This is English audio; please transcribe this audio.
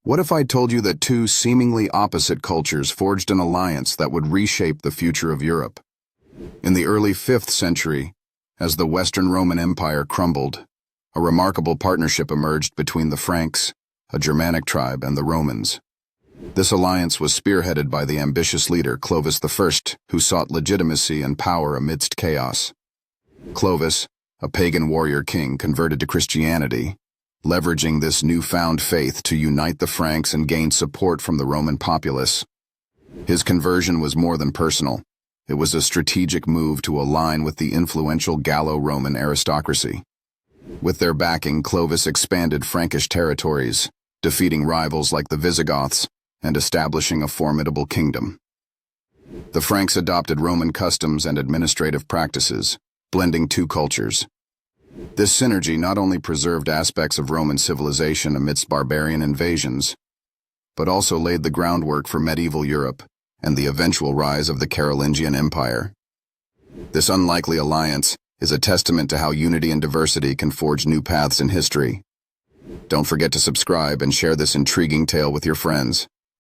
What if I told you that two seemingly opposite cultures forged an alliance that would reshape the future of Europe? In the early 5th century, as the Western Roman Empire crumbled, a remarkable partnership emerged between the Franks, a Germanic tribe, and the Romans. This alliance was spearheaded by the ambitious leader Clovis I, who sought legitimacy and power amidst chaos. Clovis, a pagan warrior king, converted to Christianity, leveraging this newfound faith to unite the Franks and gain support from the Roman populace. His conversion was more than personal. It was a strategic move to align with the influential Gallo-Roman aristocracy. With their backing, Clovis expanded Frankish territories, defeating rivals like the Visigoths and establishing a formidable kingdom. The Franks adopted Roman customs and administrative practices, blending two cultures. This synergy not only preserved aspects of Roman civilization amidst barbarian invasions, but also laid the groundwork for medieval Europe and the eventual rise of the Carolingian Empire. This unlikely alliance is a testament to how unity and diversity can forge new paths in history. Don't forget to subscribe and share this intriguing tale with your friends.